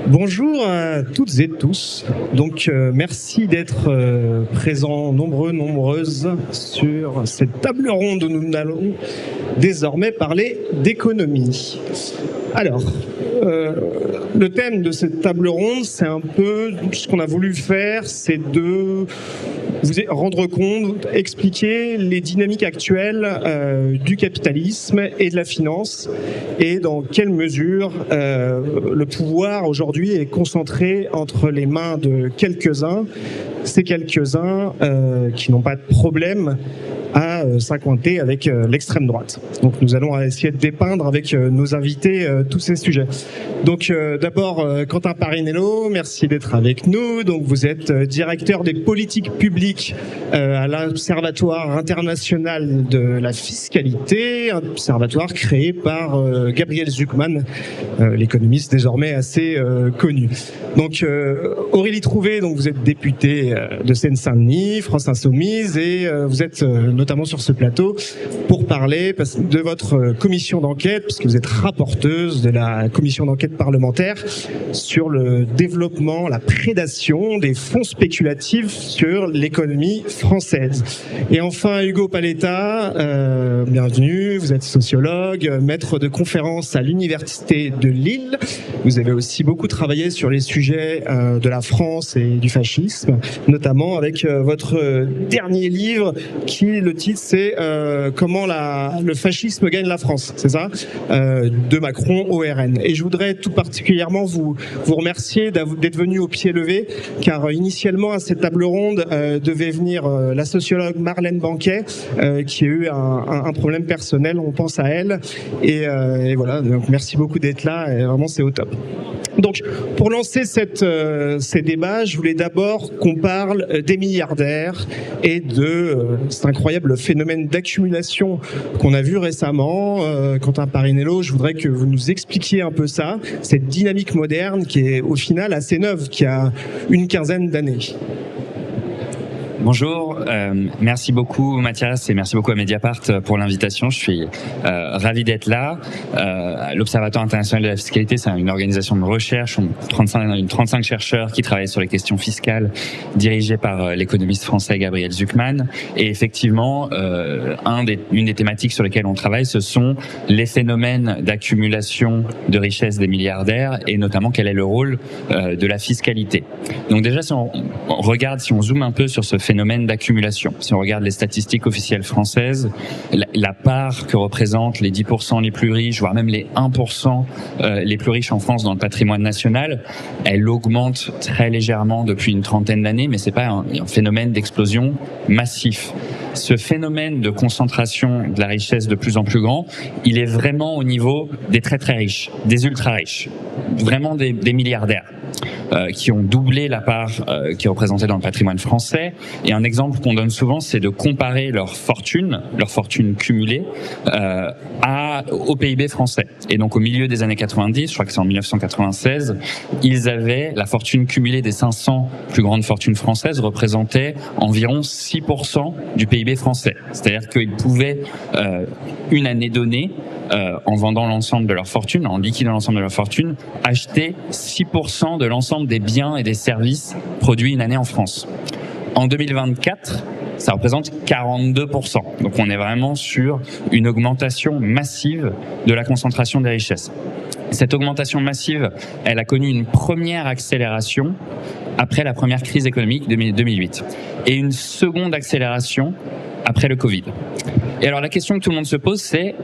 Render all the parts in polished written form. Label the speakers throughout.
Speaker 1: Bonjour à toutes et tous. Donc merci d'être présents nombreux, nombreuses sur cette table ronde où nous allons désormais parler d'économie. Alors, le thème de cette table ronde, c'est un peu ce qu'on a voulu faire, c'est de vous rendre compte, expliquer les dynamiques actuelles du capitalisme et de la finance et dans quelle mesure le pouvoir aujourd'hui est concentré entre les mains de quelques-uns, ces quelques-uns qui n'ont pas de problème à s'accointer avec l'extrême droite. Donc nous allons essayer de dépeindre avec nos invités tous ces sujets. Donc d'abord Quentin Parinello, merci d'être avec nous. Donc vous êtes directeur des politiques publiques à l'Observatoire international de la fiscalité, un observatoire créé par Gabriel Zucman, l'économiste désormais assez connu. Donc Aurélie Trouvé, donc vous êtes députée de Seine-Saint-Denis, France Insoumise, et vous êtes notamment sur ce plateau pour parler de votre commission d'enquête, puisque vous êtes rapporteuse de la commission d'enquête parlementaire sur le développement, la prédation des fonds spéculatifs sur l'économie française. Et enfin Hugo Paletta, bienvenue, vous êtes sociologue, maître de conférences à l'université de Lille. Vous avez aussi beaucoup travaillé sur les sujets de la France et du fascisme, notamment avec votre dernier livre qui, le titre, c'est comment le fascisme gagne la France, c'est ça, de Macron au RN. Et je voudrais tout particulièrement vous remercier d'être venu au pied levé, car initialement à cette table ronde devait venir la sociologue Marlène Banquet, qui a eu un problème personnel, on pense à elle, et voilà, donc merci beaucoup d'être là, et vraiment c'est au top. Donc, pour lancer ces débats, je voulais d'abord qu'on parle des milliardaires et de cet incroyable phénomène d'accumulation qu'on a vu récemment. Quentin Parinello, je voudrais que vous nous expliquiez un peu ça, cette dynamique moderne qui est au final assez neuve, qui a une quinzaine d'années.
Speaker 2: Bonjour, merci beaucoup Mathias et merci beaucoup à Mediapart pour l'invitation. Je suis ravi d'être là. L'Observatoire international de la fiscalité, c'est une organisation de recherche. On a 35 chercheurs qui travaillent sur les questions fiscales, dirigés par l'économiste français Gabriel Zucman. Et effectivement, une des thématiques sur lesquelles on travaille, ce sont les phénomènes d'accumulation de richesses des milliardaires et notamment quel est le rôle de la fiscalité. Donc déjà, si on zoome un peu sur ce phénomène d'accumulation. Si on regarde les statistiques officielles françaises, la part que représentent les 10% les plus riches, voire même les 1% les plus riches en France dans le patrimoine national, elle augmente très légèrement depuis une trentaine d'années, mais c'est pas un phénomène d'explosion massif. Ce phénomène de concentration de la richesse de plus en plus grand, il est vraiment au niveau des très très riches, des ultra riches, vraiment des milliardaires. Qui ont doublé la part qui est représentée dans le patrimoine français. Et un exemple qu'on donne souvent, c'est de comparer leur fortune cumulée au PIB français. Et donc au milieu des années 90, je crois que c'est en 1996, ils avaient la fortune cumulée des 500 plus grandes fortunes françaises représentait environ 6% du PIB français. C'est-à-dire qu'ils pouvaient, une année donnée, en vendant l'ensemble de leur fortune, en liquidant l'ensemble de leur fortune, acheter 6% de l'ensemble des biens et des services produits une année en France. En 2024, ça représente 42%. Donc on est vraiment sur une augmentation massive de la concentration des richesses. Cette augmentation massive, elle a connu une première accélération après la première crise économique de 2008 et une seconde accélération après le Covid. Et alors la question que tout le monde se pose, c'est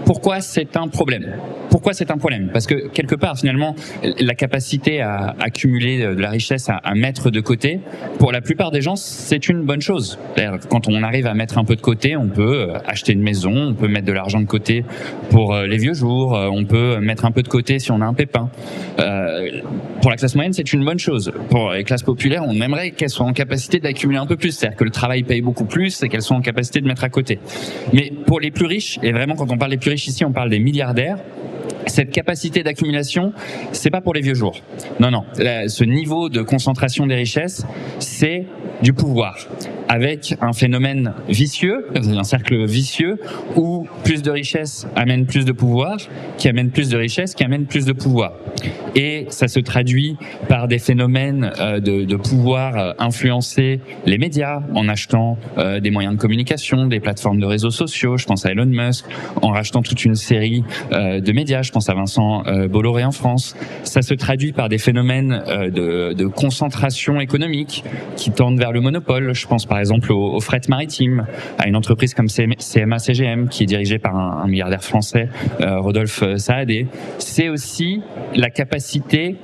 Speaker 2: pourquoi c'est un problème ? Pourquoi c'est un problème ? Parce que quelque part, finalement, la capacité à accumuler de la richesse, à mettre de côté, pour la plupart des gens, c'est une bonne chose. Quand on arrive à mettre un peu de côté, on peut acheter une maison, on peut mettre de l'argent de côté pour les vieux jours, on peut mettre un peu de côté si on a un pépin. Pour la classe moyenne, c'est une bonne chose. Pour les classes populaires, on aimerait qu'elles soient en capacité d'accumuler un peu plus, c'est-à-dire que le travail paye beaucoup plus et qu'elles soient en capacité de mettre à côté. Mais pour les plus riches, et vraiment quand on parle des plus riches ici, on parle des milliardaires, cette capacité d'accumulation, c'est pas pour les vieux jours. Non. Ce niveau de concentration des richesses, c'est du pouvoir, avec un phénomène vicieux, un cercle vicieux, où plus de richesse amène plus de pouvoir, qui amène plus de richesse, qui amène plus de pouvoir. Et ça se traduit par des phénomènes de pouvoir influencer les médias en achetant des moyens de communication, des plateformes de réseaux sociaux. Je pense à Elon Musk, en rachetant toute une série de médias. Je pense à Vincent Bolloré en France. Ça se traduit par des phénomènes de concentration économique qui tendent vers le monopole. Je pense par exemple au fret maritime, à une entreprise comme CMA-CGM qui est dirigée par un milliardaire français, Rodolphe Saadé. C'est aussi la capacité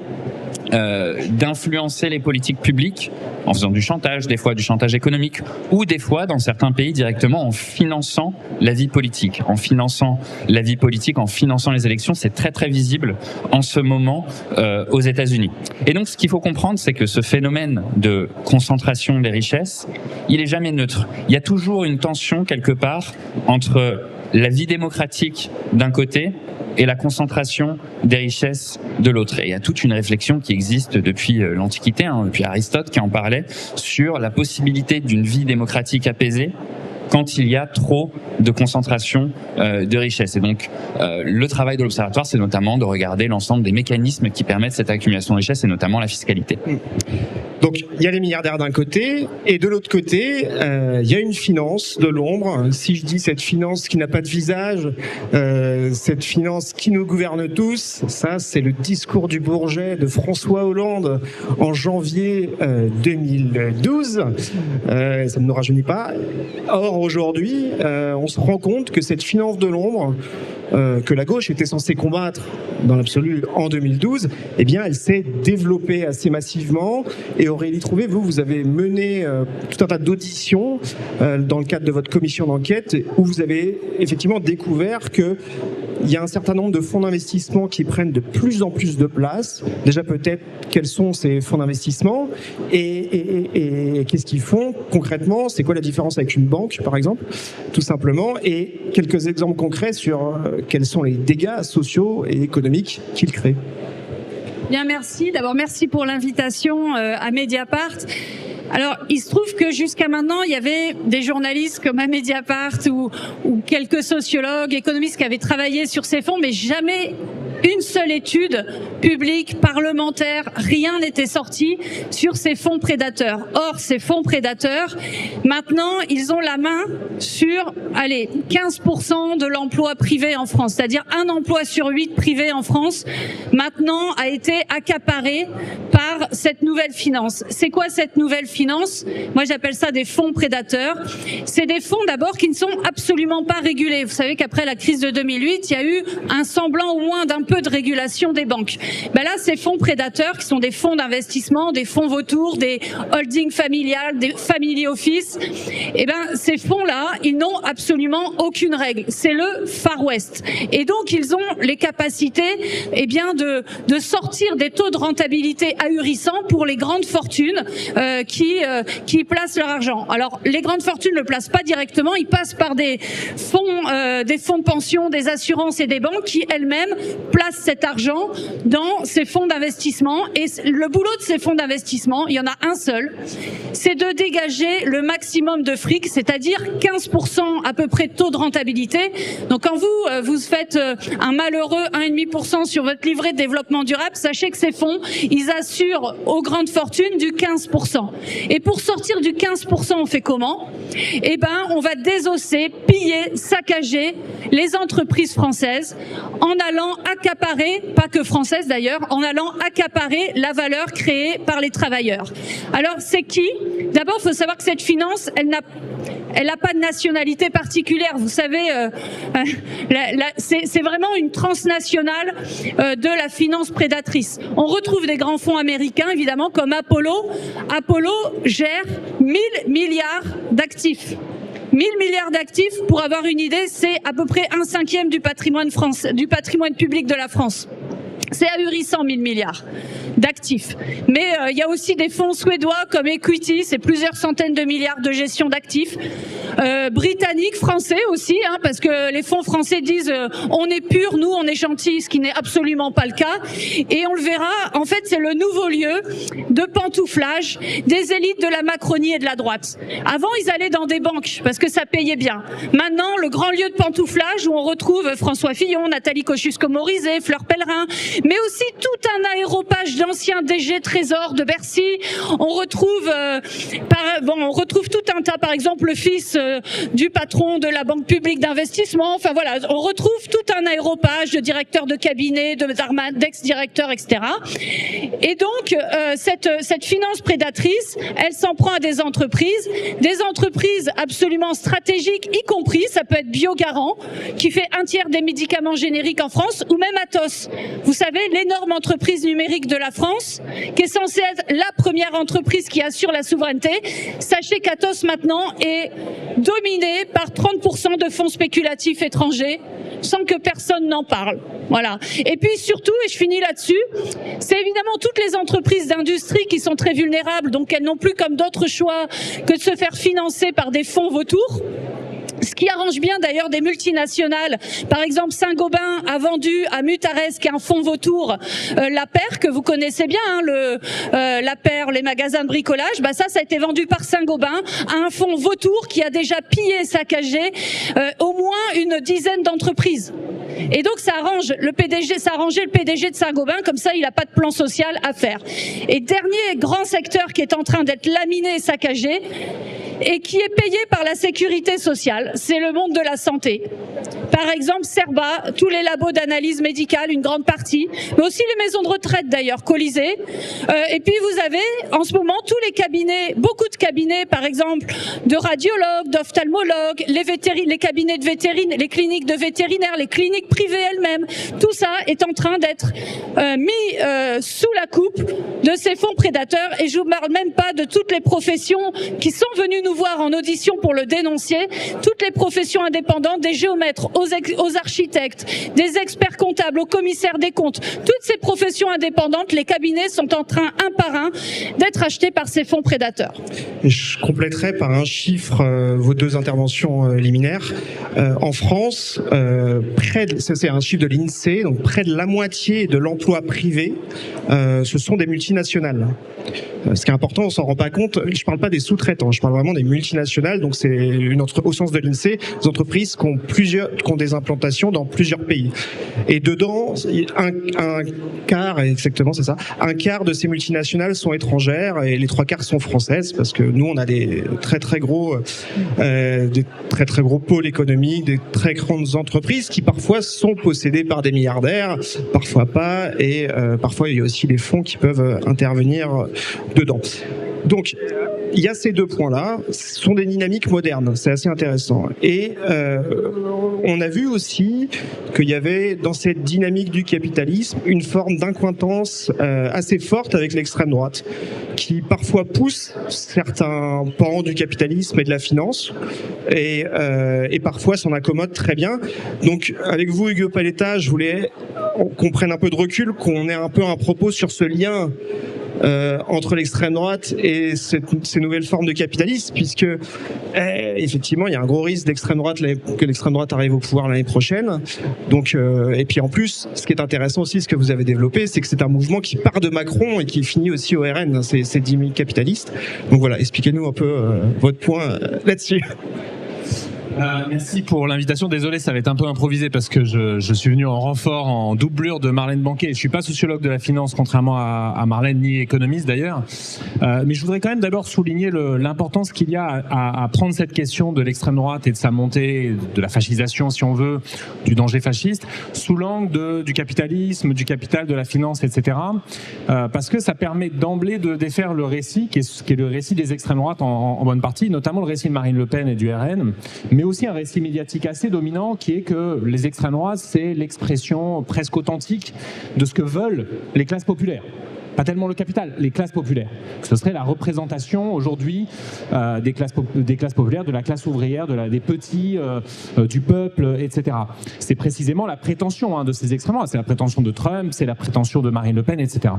Speaker 2: d'influencer les politiques publiques en faisant du chantage, des fois du chantage économique, ou des fois, dans certains pays, directement en finançant la vie politique. En finançant la vie politique, en finançant les élections, c'est très très visible en ce moment aux États-Unis. Et donc, ce qu'il faut comprendre, c'est que ce phénomène de concentration des richesses, il est jamais neutre. Il y a toujours une tension quelque part entre la vie démocratique d'un côté et la concentration des richesses de l'autre. Et il y a toute une réflexion qui existe depuis l'Antiquité, depuis Aristote qui en parlait, sur la possibilité d'une vie démocratique apaisée quand il y a trop de concentration de richesses. Et donc, le travail de l'Observatoire, c'est notamment de regarder l'ensemble des mécanismes qui permettent cette accumulation de richesses, et notamment la fiscalité.
Speaker 1: Donc, il y a les milliardaires d'un côté, et de l'autre côté, il y a une finance de l'ombre. Si je dis cette finance qui n'a pas de visage, cette finance qui nous gouverne tous, ça, c'est le discours du Bourget de François Hollande en janvier 2012. Ça ne nous rajeunit pas. Or, aujourd'hui, on se rend compte que cette finance de l'ombre, que la gauche était censée combattre dans l'absolu en 2012, eh bien, elle s'est développée assez massivement. Et Aurélie Trouvé, vous avez mené tout un tas d'auditions dans le cadre de votre commission d'enquête où vous avez effectivement découvert que il y a un certain nombre de fonds d'investissement qui prennent de plus en plus de place. Déjà, peut-être, quels sont ces fonds d'investissement et qu'est-ce qu'ils font concrètement? C'est quoi la différence avec une banque, par exemple, tout simplement? Et quelques exemples concrets sur quels sont les dégâts sociaux et économiques qu'ils créent.
Speaker 3: Bien, merci. D'abord, merci pour l'invitation à Mediapart. Alors, il se trouve que jusqu'à maintenant, il y avait des journalistes comme à Mediapart ou quelques sociologues, économistes qui avaient travaillé sur ces fonds, mais jamais une seule étude publique, parlementaire, rien n'était sorti sur ces fonds prédateurs. Or, ces fonds prédateurs, maintenant, ils ont la main sur, 15% de l'emploi privé en France. C'est-à-dire un emploi sur 8 privé en France, maintenant, a été accaparé par cette nouvelle finance. C'est quoi cette nouvelle finance? Moi, j'appelle ça des fonds prédateurs. C'est des fonds, d'abord, qui ne sont absolument pas régulés. Vous savez qu'après la crise de 2008, il y a eu un semblant au moins d'un peu de régulation des banques. Ben là, ces fonds prédateurs, qui sont des fonds d'investissement, des fonds vautours, des holdings familiales, des family office, eh ben, ces fonds-là, ils n'ont absolument aucune règle. C'est le Far West. Et donc, ils ont les capacités, eh bien, de sortir des taux de rentabilité ahurissants pour les grandes fortunes qui placent leur argent. Alors, les grandes fortunes ne le placent pas directement, ils passent par des fonds de pension, des assurances et des banques qui elles-mêmes placent cet argent dans ces fonds d'investissement. Et le boulot de ces fonds d'investissement, il y en a un seul, c'est de dégager le maximum de fric, c'est-à-dire 15% à peu près de taux de rentabilité. Donc quand vous faites un malheureux 1,5% sur votre livret de développement durable, sachez que ces fonds, ils assurent aux grandes fortunes du 15%. Et pour sortir du 15%, on fait comment? Eh ben, on va désosser, piller, saccager les entreprises françaises en allant accaparer, pas que françaises d'ailleurs, en allant accaparer la valeur créée par les travailleurs. Alors, c'est qui? D'abord, il faut savoir que cette finance, elle n'a pas de nationalité particulière. Vous savez, c'est vraiment une transnationale de la finance prédatrice. On retrouve des grands fonds américains, évidemment, comme Apollo. Apollo gère 1000 milliards d'actifs. 1000 milliards d'actifs, pour avoir une idée, c'est à peu près 1/5 du patrimoine public de la France. C'est ahurissant, 1000 milliards d'actifs. Mais il y a aussi des fonds suédois comme Equity, c'est plusieurs centaines de milliards de gestion d'actifs. britanniques, français aussi, parce que les fonds français disent on est pur, nous on est gentils, ce qui n'est absolument pas le cas. Et on le verra, en fait c'est le nouveau lieu de pantouflage des élites de la Macronie et de la droite. Avant ils allaient dans des banques parce que ça payait bien. Maintenant le grand lieu de pantouflage où on retrouve François Fillon, Nathalie Kosciusko-Morizet, Fleur Pellerin, mais aussi tout un aéropage d'anciens DG Trésor de Bercy. On retrouve tout un tas, par exemple le fils du patron de la Banque publique d'investissement. Enfin voilà, on retrouve tout un aéropage de directeurs de cabinet, d'ex-directeurs, etc. Et donc cette finance prédatrice, elle s'en prend à des entreprises absolument stratégiques, y compris, ça peut être Biogarant, qui fait 1/3 des médicaments génériques en France, ou même Atos. Vous savez, l'énorme entreprise numérique de la France, qui est censée être la première entreprise qui assure la souveraineté. Sachez qu'Atos maintenant est dominé par 30% de fonds spéculatifs étrangers, sans que personne n'en parle. Voilà. Et puis surtout, et je finis là-dessus, c'est évidemment toutes les entreprises d'industrie qui sont très vulnérables, donc elles n'ont plus comme d'autres choix que de se faire financer par des fonds vautours. Ce qui arrange bien d'ailleurs des multinationales. Par exemple, Saint-Gobain a vendu à Mutares, qui est un fonds vautour, La Paire, que vous connaissez bien, La Paire, les magasins de bricolage. Ça a été vendu par Saint-Gobain à un fonds vautour qui a déjà pillé et saccagé au moins une dizaine d'entreprises. Et donc ça arrange le PDG, ça a arrangé le PDG de Saint-Gobain, comme ça il n'a pas de plan social à faire. Et dernier grand secteur qui est en train d'être laminé et saccagé, et qui est payé par la sécurité sociale, c'est le monde de la santé. Par exemple, Cerba, tous les labos d'analyse médicale, une grande partie, mais aussi les maisons de retraite d'ailleurs, Colisée. Et puis vous avez en ce moment tous les cabinets, beaucoup de cabinets, par exemple, de radiologues, d'ophtalmologues, les cabinets de vétérinaires, les cliniques de vétérinaires, les cliniques privées elles-mêmes. Tout ça est en train d'être mis sous la coupe de ces fonds prédateurs. Et je vous parle même pas de toutes les professions qui sont venues nous voir en audition pour le dénoncer, toutes les professions indépendantes, des géomètres aux architectes, des experts comptables, aux commissaires des comptes, toutes ces professions indépendantes, les cabinets sont en train, un par un, d'être achetés par ces fonds prédateurs.
Speaker 1: Et je compléterai par un chiffre vos deux interventions liminaires. En France, c'est un chiffre de l'INSEE, donc près de la moitié de l'emploi privé, ce sont des multinationales. Ce qui est important, on s'en rend pas compte. Je parle pas des sous-traitants, je parle vraiment des multinationales. Donc c'est au sens de l'INSEE, des entreprises qui ont des implantations dans plusieurs pays. Et dedans, un quart, exactement, c'est ça. Un quart de ces multinationales sont étrangères et les 3/4 sont françaises, parce que nous, on a des très gros pôles économiques, des très grandes entreprises qui parfois sont possédées par des milliardaires, parfois pas, et parfois il y a aussi des fonds qui peuvent intervenir dedans. Donc, il y a ces deux points-là, ce sont des dynamiques modernes, c'est assez intéressant. Et on a vu aussi qu'il y avait dans cette dynamique du capitalisme une forme d'incointance assez forte avec l'extrême droite, qui parfois pousse certains pans du capitalisme et de la finance, et parfois s'en accommode très bien. Donc, avec vous, Hugo Paletta, je voulais qu'on prenne un peu de recul, qu'on ait un peu un propos sur ce lien entre l'extrême droite et ces nouvelles formes de capitalisme, puisque effectivement il y a un gros risque que l'extrême droite arrive au pouvoir l'année prochaine. Donc et puis en plus, ce qui est intéressant aussi, ce que vous avez développé, c'est que c'est un mouvement qui part de Macron et qui finit aussi au RN, ces dynamiques capitalistes. Donc voilà, expliquez-nous un peu votre point là-dessus.
Speaker 4: Merci pour l'invitation. Désolé, ça va être un peu improvisé parce que je suis venu en renfort, en doublure de Marlène Banquet. Je suis pas sociologue de la finance, contrairement à Marlène, ni économiste d'ailleurs. Mais je voudrais quand même d'abord souligner l'importance qu'il y a à prendre cette question de l'extrême droite et de sa montée, de la fascisation, si on veut, du danger fasciste, sous l'angle du capitalisme, du capital, de la finance, etc. Parce que ça permet d'emblée de défaire le récit, qui est le récit des extrêmes droites en bonne partie, notamment le récit de Marine Le Pen et du RN, mais aussi un récit médiatique assez dominant qui est que les extrêmes droites, c'est l'expression presque authentique de ce que veulent les classes populaires. Pas tellement le capital, les classes populaires. Ce serait la représentation aujourd'hui des classes populaires, de la classe ouvrière, des petits, du peuple, etc. C'est précisément la prétention de ces extrêmes droites. C'est la prétention de Trump, c'est la prétention de Marine Le Pen, etc.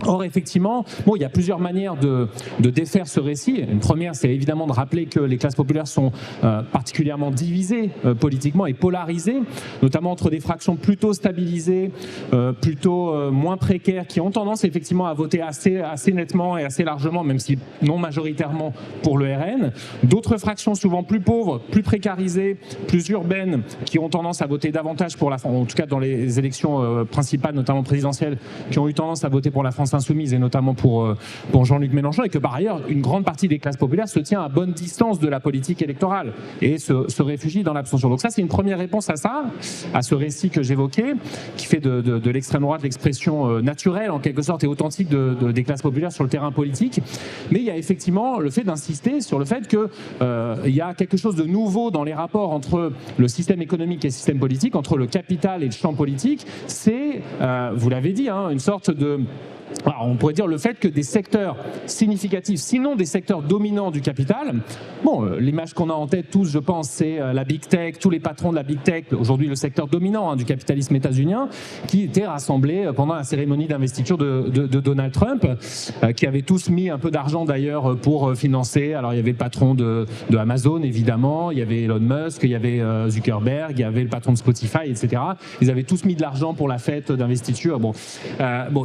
Speaker 4: Or, effectivement, il y a plusieurs manières de défaire ce récit. Une première, c'est évidemment de rappeler que les classes populaires sont particulièrement divisées politiquement et polarisées, notamment entre des fractions plutôt stabilisées, plutôt moins précaires, qui ont tendance effectivement à voter assez nettement et assez largement, même si non majoritairement, pour le RN. D'autres fractions souvent plus pauvres, plus précarisées, plus urbaines, qui ont tendance à voter davantage pour la France, en tout cas dans les élections principales, notamment présidentielles, qui ont eu tendance à voter pour la France insoumise et notamment pour Jean-Luc Mélenchon, et que par ailleurs une grande partie des classes populaires se tient à bonne distance de la politique électorale et se réfugie dans l'abstention. Donc ça, c'est une première réponse à ça, à ce récit que j'évoquais, qui fait de l'extrême droite l'expression naturelle en quelque sorte et authentique des classes populaires sur le terrain politique. Mais il y a effectivement le fait d'insister sur le fait que il y a quelque chose de nouveau dans les rapports entre le système économique et le système politique, entre le capital et le champ politique. C'est, vous l'avez dit, une sorte de... Alors, on pourrait dire le fait que des secteurs significatifs, sinon des secteurs dominants du capital, l'image qu'on a en tête tous, je pense, c'est la Big Tech, tous les patrons de la Big Tech, aujourd'hui le secteur dominant du capitalisme états-unien, qui étaient rassemblés pendant la cérémonie d'investiture de Donald Trump, qui avaient tous mis un peu d'argent d'ailleurs pour financer. Alors il y avait le patron de Amazon, évidemment, il y avait Elon Musk, il y avait Zuckerberg, il y avait le patron de Spotify, etc. Ils avaient tous mis de l'argent pour la fête d'investiture.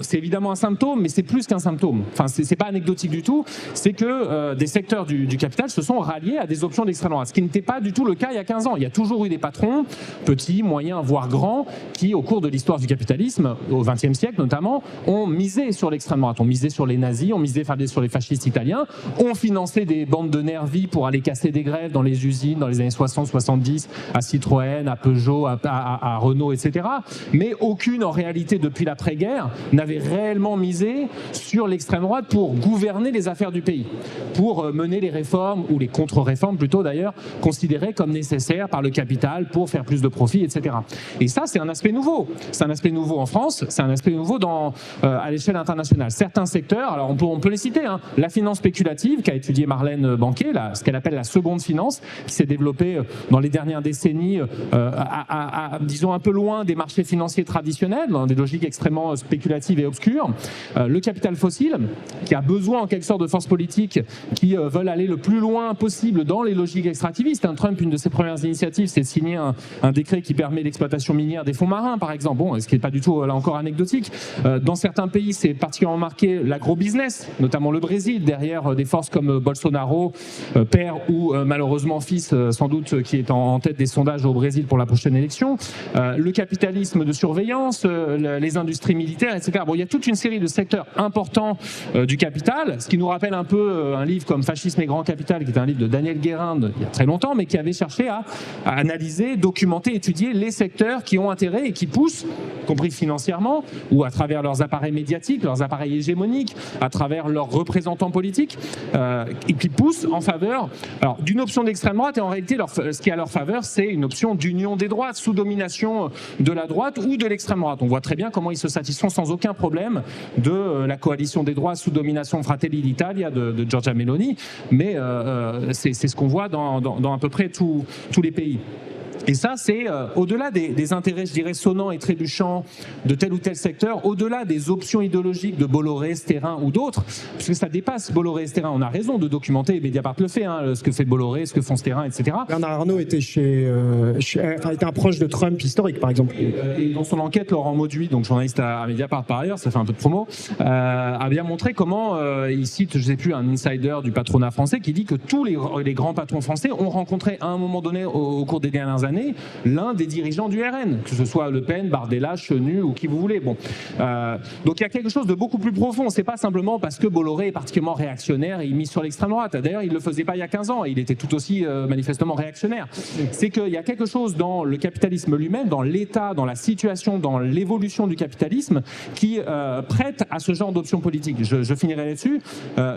Speaker 4: C'est évidemment un symptôme, mais c'est plus qu'un symptôme. Enfin, c'est pas anecdotique du tout. C'est que des secteurs du capital se sont ralliés à des options d'extrême droite, ce qui n'était pas du tout le cas il y a 15 ans. Il y a toujours eu des patrons, petits, moyens, voire grands, qui, au cours de l'histoire du capitalisme, au XXe siècle notamment, ont misé sur l'extrême droite, ont misé sur les nazis, ont misé sur les fascistes italiens, ont financé des bandes de nervis pour aller casser des grèves dans les usines dans les années 60-70, à Citroën, à Peugeot, à Renault, etc. Mais aucune, en réalité, depuis l'après-guerre, n'avait réellement misé sur l'extrême droite pour gouverner les affaires du pays, pour mener les réformes, ou les contre-réformes plutôt d'ailleurs, considérées comme nécessaires par le capital pour faire plus de profit, etc. Et ça, c'est un aspect nouveau. C'est un aspect nouveau en France, c'est un aspect nouveau à l'échelle internationale. Certains secteurs, alors on peut les citer, la finance spéculative qu'a étudié Marlène Banquet, ce qu'elle appelle la seconde finance, qui s'est développée dans les dernières décennies, disons un peu loin des marchés financiers traditionnels, dans des logiques extrêmement spéculatives et obscures. Le capital fossile, qui a besoin en quelque sorte de forces politiques qui veulent aller le plus loin possible dans les logiques extractivistes. Trump, une de ses premières initiatives, c'est de signer un décret qui permet l'exploitation minière des fonds marins, par exemple. Ce qui n'est pas du tout, là encore, anecdotique. Dans certains pays, c'est particulièrement marqué l'agro-business, notamment le Brésil, derrière des forces comme Bolsonaro, père ou malheureusement fils, sans doute, qui est en tête des sondages au Brésil pour la prochaine élection. Le capitalisme de surveillance, les industries militaires, etc. Il y a toute une série de secteurs importants du capital, ce qui nous rappelle un peu un livre comme Fascisme et Grand Capital, qui est un livre de Daniel Guérin il y a très longtemps, mais qui avait cherché à analyser, documenter, étudier les secteurs qui ont intérêt et qui poussent, y compris financièrement, ou à travers leurs appareils médiatiques, leurs appareils hégémoniques, à travers leurs représentants politiques, et qui poussent en faveur d'une option d'extrême droite. Et en réalité, ce qui est à leur faveur, c'est une option d'union des droites, sous domination de la droite ou de l'extrême droite. On voit très bien comment ils se satisfont sans aucun problème de la coalition des droits sous domination Fratelli d'Italia de Giorgia Meloni, mais c'est ce qu'on voit dans à peu près tous les pays. Et ça, c'est au-delà des intérêts, je dirais, sonnants et trébuchants de tel ou tel secteur, au-delà des options idéologiques de Bolloré, Sterrin ou d'autres, puisque ça dépasse Bolloré et Sterrin. On a raison de documenter, et Mediapart le fait, ce que fait Bolloré, ce que font Sterrin, etc.
Speaker 1: Bernard Arnault était était un proche de Trump historique, par exemple.
Speaker 4: Et dans son enquête, Laurent Mauduit, donc journaliste à Mediapart par ailleurs, ça fait un peu de promo, a bien montré comment, il cite, je ne sais plus, un insider du patronat français qui dit que tous les grands patrons français ont rencontré à un moment donné, au cours des dernières années, l'un des dirigeants du RN, que ce soit Le Pen, Bardella, Chenu ou qui vous voulez. Donc il y a quelque chose de beaucoup plus profond. C'est pas simplement parce que Bolloré est particulièrement réactionnaire et il mise sur l'extrême droite. D'ailleurs, il le faisait pas il y a 15 ans. Il était tout aussi manifestement réactionnaire. C'est qu'il y a quelque chose dans le capitalisme lui-même, dans l'état, dans la situation, dans l'évolution du capitalisme qui prête à ce genre d'options politiques. Je finirai là-dessus.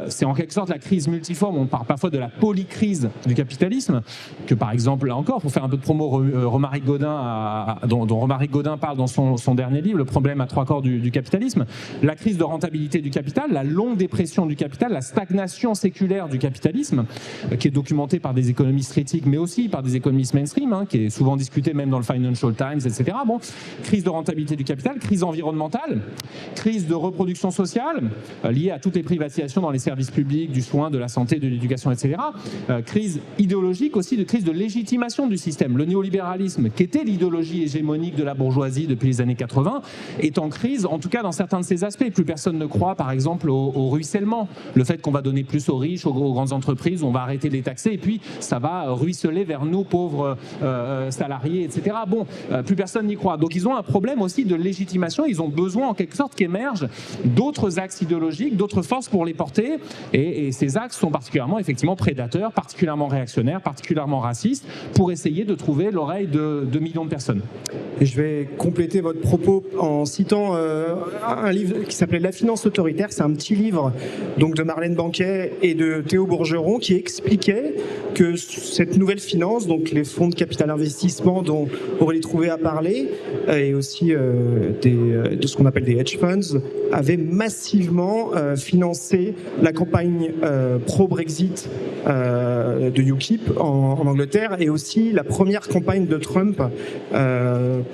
Speaker 4: C'est en quelque sorte la crise multiforme. On parle parfois de la polycrise du capitalisme, que par exemple, là encore, pour faire un peu de promo mot Romaric Gaudin dont Romaric Gaudin parle dans son dernier livre, Le problème à trois corps du capitalisme. La crise de rentabilité du capital, la longue dépression du capital, la stagnation séculaire du capitalisme, qui est documentée par des économistes critiques, mais aussi par des économistes mainstream, qui est souvent discutée même dans le Financial Times, etc. Bon, crise de rentabilité du capital, crise environnementale, crise de reproduction sociale, liée à toutes les privatisations dans les services publics, du soin, de la santé, de l'éducation, etc. Crise idéologique aussi, de crise de légitimation du système. Le néolibéralisme, qui était l'idéologie hégémonique de la bourgeoisie depuis les années 80, est en crise, en tout cas dans certains de ses aspects. Plus personne ne croit, par exemple, au ruissellement. Le fait qu'on va donner plus aux riches, aux grandes entreprises, on va arrêter de les taxer, et puis ça va ruisseler vers nous, pauvres salariés, etc. Bon, plus personne n'y croit. Donc ils ont un problème aussi de légitimation. Ils ont besoin, en quelque sorte, qu'émergent d'autres axes idéologiques, d'autres forces pour les porter. Et ces axes sont particulièrement, effectivement, prédateurs, particulièrement réactionnaires, particulièrement racistes, pour essayer de trouver l'oreille de millions de personnes.
Speaker 1: Et je vais compléter votre propos en citant un livre qui s'appelait La finance autoritaire. C'est un petit livre donc de Marlène Banquet et de Théo Bourgeron qui expliquait que cette nouvelle finance, donc les fonds de capital investissement dont Aurélie Trouvé a parlé, et aussi de ce qu'on appelle des hedge funds, avait massivement financé la campagne pro-Brexit de UKIP en Angleterre, et aussi la première campagne de Trump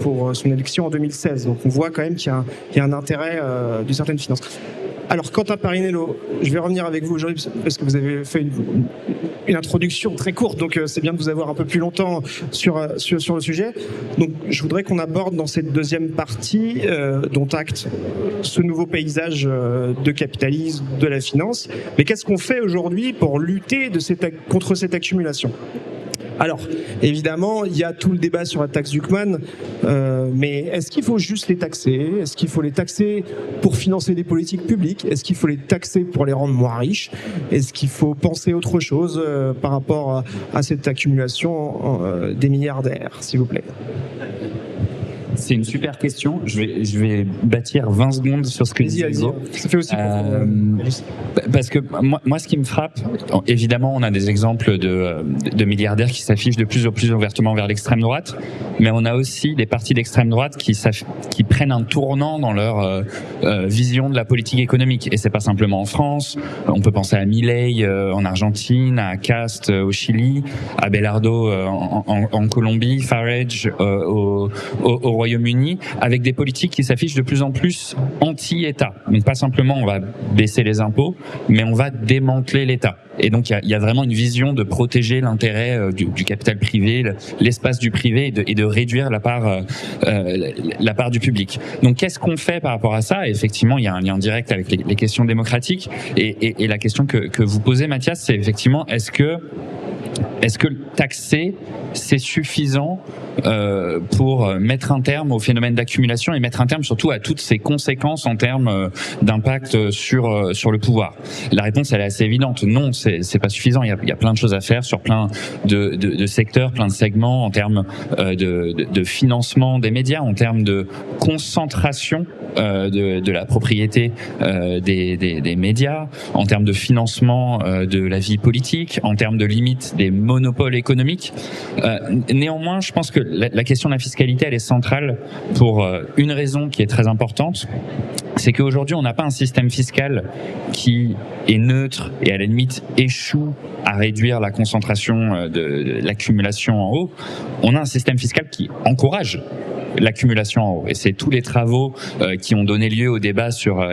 Speaker 1: pour son élection en 2016. Donc on voit quand même qu'il y a un intérêt d'une certaine finance. Alors Quentin Parinello, je vais revenir avec vous aujourd'hui parce que vous avez fait une introduction très courte, donc c'est bien de vous avoir un peu plus longtemps sur le sujet. Donc je voudrais qu'on aborde dans cette deuxième partie, dont acte ce nouveau paysage de capitalisme, de la finance. Mais qu'est-ce qu'on fait aujourd'hui pour lutter contre cette accumulation ? Alors, évidemment, il y a tout le débat sur la taxe Zuckman, mais est-ce qu'il faut juste les taxer ? Est-ce qu'il faut les taxer pour financer des politiques publiques ? Est-ce qu'il faut les taxer pour les rendre moins riches ? Est-ce qu'il faut penser autre chose par rapport à cette accumulation des milliardaires, s'il vous plaît ?
Speaker 2: C'est une super question. Je vais bâtir 20 secondes sur ce que dit Hugo.
Speaker 1: Ça fait aussi
Speaker 2: parce que moi, ce qui me frappe, évidemment, on a des exemples de milliardaires qui s'affichent de plus en plus ouvertement vers l'extrême droite, mais on a aussi des partis d'extrême droite qui prennent un tournant dans leur vision de la politique économique. Et c'est pas simplement en France. On peut penser à Milei en Argentine, à Cast au Chili, à Belardo en Colombie, Farage au Royaume-Uni, avec des politiques qui s'affichent de plus en plus anti-État. Donc pas simplement on va baisser les impôts, mais on va démanteler l'État. Et donc il y a vraiment une vision de protéger l'intérêt du capital privé, l'espace du privé, et de réduire la part du public. Donc qu'est-ce qu'on fait par rapport à ça ? Et effectivement, il y a un lien direct avec les questions démocratiques. Et la question que vous posez, Mathias, c'est effectivement est-ce que taxer, c'est suffisant pour mettre un terme au phénomène d'accumulation et mettre un terme surtout à toutes ces conséquences en termes d'impact sur le pouvoir? La réponse, elle est assez évidente. Non, c'est pas suffisant. Il y a plein de choses à faire sur plein de secteurs, plein de segments, en termes de financement des médias, en termes de concentration de la propriété des médias, en termes de financement de la vie politique, en termes de limite des monopoles économiques. Néanmoins, je pense que la question de la fiscalité, elle est centrale pour une raison qui est très importante. C'est qu'aujourd'hui, on n'a pas un système fiscal qui est neutre et à la limite échoue à réduire la concentration de l'accumulation en haut. On a un système fiscal qui encourage l'accumulation en haut. Et c'est tous les travaux qui ont donné lieu au débat sur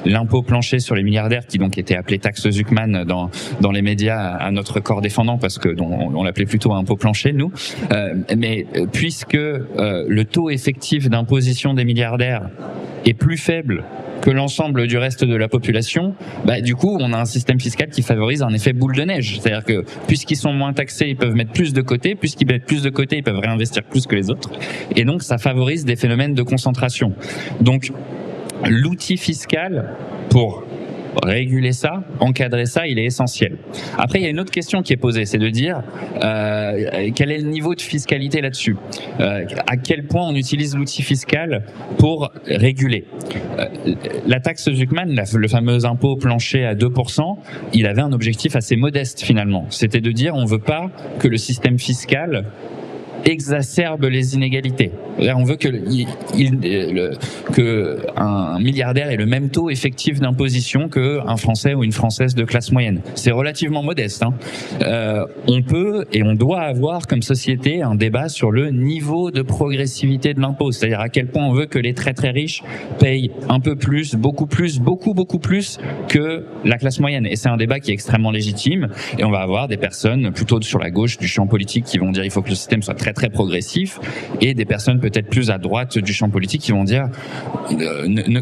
Speaker 2: l'impôt plancher sur les milliardaires, qui donc était appelé taxe Zuckman dans les médias à notre corps défendant, parce que on l'appelait plutôt impôt plancher, nous. Mais puisque le taux effectif d'imposition des milliardaires est plus faible que l'ensemble du reste de la population, du coup, on a un système fiscal qui favorise un effet boule de neige. C'est-à-dire que puisqu'ils sont moins taxés, ils peuvent mettre plus de côté. Puisqu'ils mettent plus de côté, ils peuvent réinvestir plus que les autres. Et donc, ça favorise des phénomènes de concentration. Donc, l'outil fiscal pour réguler ça, encadrer ça, il est essentiel. Après, il y a une autre question qui est posée, c'est de dire quel est le niveau de fiscalité là-dessus, à quel point on utilise l'outil fiscal pour réguler. La taxe Zuckman, le fameux impôt plancher à 2%, il avait un objectif assez modeste finalement. C'était de dire on veut pas que le système fiscal exacerbe les inégalités. Là, on veut que un milliardaire ait le même taux effectif d'imposition qu'un Français ou une Française de classe moyenne. C'est relativement modeste. On peut et on doit avoir comme société un débat sur le niveau de progressivité de l'impôt, c'est-à-dire à quel point on veut que les très très riches payent un peu plus, beaucoup plus que la classe moyenne. Et c'est un débat qui est extrêmement légitime. Et on va avoir des personnes plutôt sur la gauche du champ politique qui vont dire il faut que le système soit très très progressif, et des personnes peut-être plus à droite du champ politique qui vont dire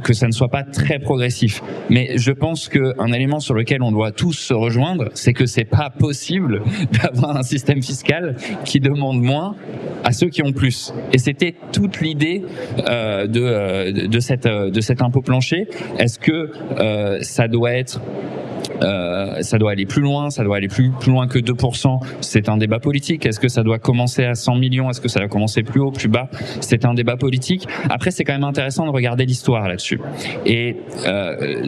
Speaker 2: que ça ne soit pas très progressif. Mais je pense qu'un élément sur lequel on doit tous se rejoindre, c'est que c'est pas possible d'avoir un système fiscal qui demande moins à ceux qui ont plus. Et c'était toute l'idée de cet impôt plancher. Est-ce que ça doit aller plus loin, ça doit aller plus loin que 2%, c'est un débat politique. Est-ce que ça doit commencer à 100 millions, est-ce que ça doit commencer plus haut, plus bas, c'est un débat politique. Après, c'est quand même intéressant de regarder l'histoire là-dessus. Et